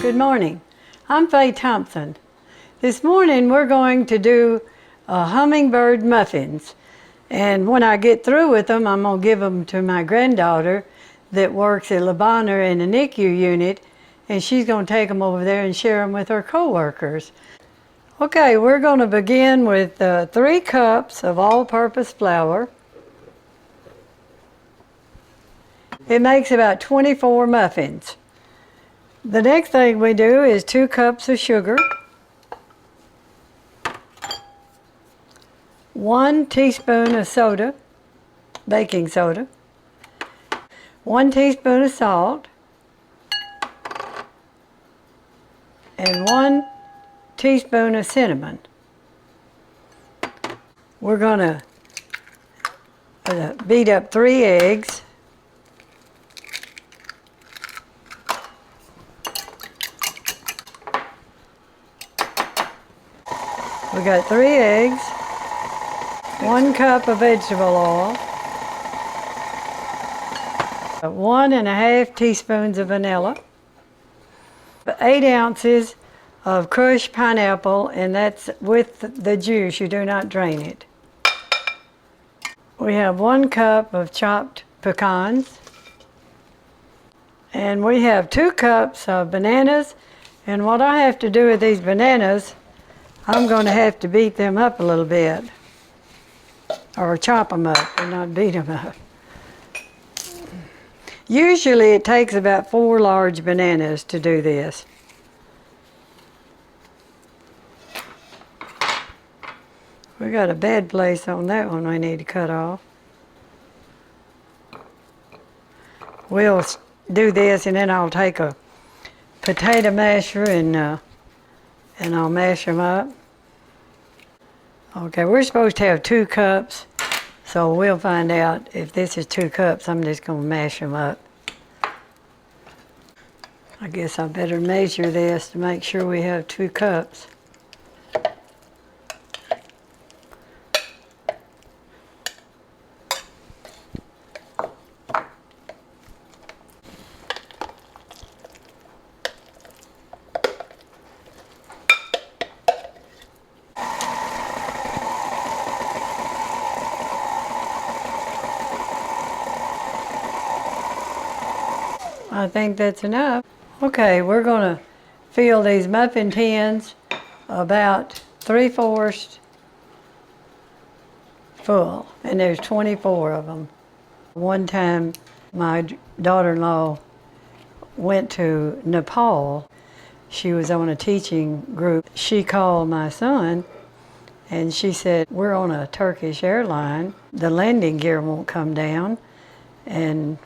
Good morning. I'm Faye Thompson. This morning we're going to do hummingbird muffins. And when I get through with them, I'm going to give them to my granddaughter that works at Le Bonheur in the NICU unit, and she's going to take them over there and share them with her co-workers. Okay, we're going to begin with 3 cups of all-purpose flour. It makes about 24 muffins. The next thing we do is 2 cups of sugar, 1 teaspoon of soda, baking soda, 1 teaspoon of salt, and 1 teaspoon of cinnamon. We're going to beat up 3 eggs. We got 3 eggs, 1 cup of vegetable oil, 1½ teaspoons of vanilla, 8 ounces of crushed pineapple, and that's with the juice. You do not drain it. We have 1 cup of chopped pecans, and we have 2 cups of bananas. And what I have to do with these bananas, I'm going to have to beat them up a little bit, or chop them up and not beat them up. Usually it takes about 4 large bananas to do this. We got a bad place on that one we need to cut off. We'll do this, and then I'll take a potato masher and I'll mash them up. Okay, we're supposed to have 2 cups, so we'll find out if this is 2 cups. I'm just going to mash them up. I guess I better measure this to make sure we have 2 cups. I think that's enough. Okay, we're going to fill these muffin tins about 3/4 full, and there's 24 of them. One time my daughter-in-law went to Nepal. She was on a teaching group. She called my son and she said, "We're on a Turkish airline. The landing gear won't come down, and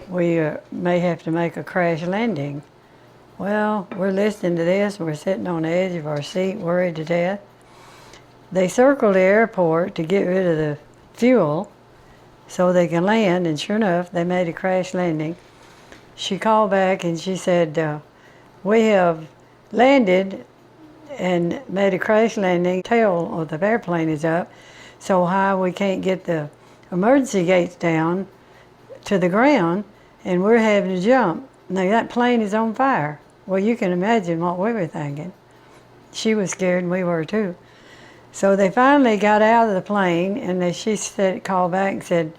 we may have to make a crash landing." Well, we're listening to this, and we're sitting on the edge of our seat, worried to death. They circled the airport to get rid of the fuel so they can land, and sure enough, they made a crash landing. She called back and she said, "We have landed and made a crash landing. The tail of the airplane is up so high we can't get the emergency gates down to the ground, and we're having to jump. Now that plane is on fire." Well, you can imagine what we were thinking. She was scared and we were too. So they finally got out of the plane, and she said, called back and said,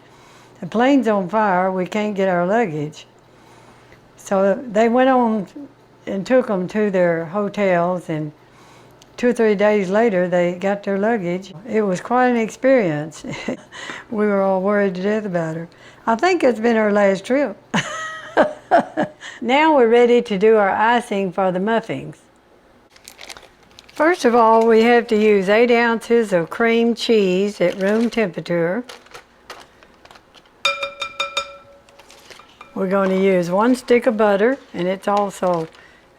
"The plane's on fire, we can't get our luggage." So they went on and took them to their hotels, and 2 or 3 days later they got their luggage. It was quite an experience. We were all worried to death about her. I think it's been her last trip. Now we're ready to do our icing for the muffins. First of all, we have to use 8 ounces of cream cheese at room temperature. We're going to use 1 stick of butter, and it's also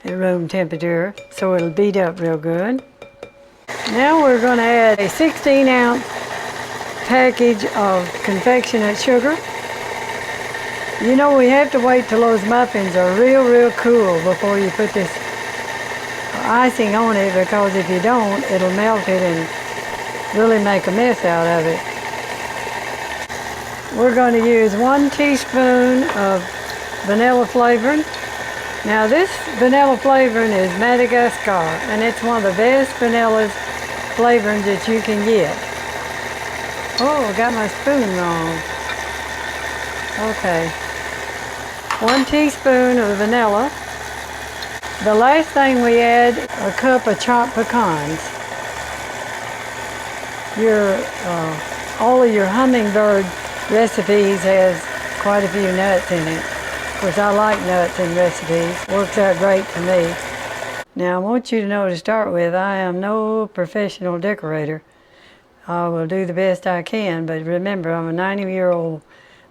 at room temperature, so it'll beat up real good. Now we're going to add a 16-ounce package of confectionate sugar. You know, we have to wait till those muffins are real cool before you put this icing on it, because if you don't, it'll melt it and really make a mess out of it. We're going to use 1 teaspoon of vanilla flavoring, Now this vanilla flavoring is Madagascar, and it's one of the best vanilla flavorings that you can get. Oh, I got my spoon wrong. Okay. 1 teaspoon of vanilla. The last thing we add, a cup of chopped pecans. All of your Hummingbird recipes has quite a few nuts in it. Of course, I like nuts in recipes. Works out great for me. Now, I want you to know to start with, I am no professional decorator. I will do the best I can, but remember, I'm a 90-year-old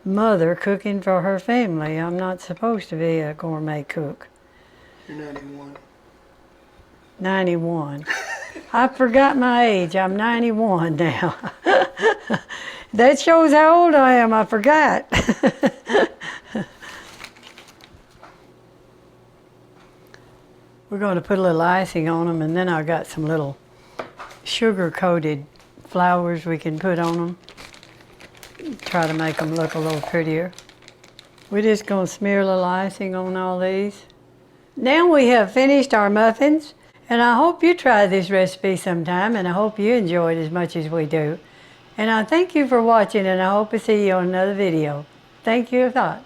mother cooking for her family. I'm not supposed to be a gourmet cook. You're 91. 91. I forgot my age. I'm 91 now. That shows how old I am. I forgot. We're going to put a little icing on them, and then I got some little sugar-coated flowers we can put on them. Try to make them look a little prettier. We're just going to smear a little icing on all these. Now we have finished our muffins, and I hope you try this recipe sometime, and I hope you enjoy it as much as we do. And I thank you for watching, and I hope to see you on another video. Thank you a lot.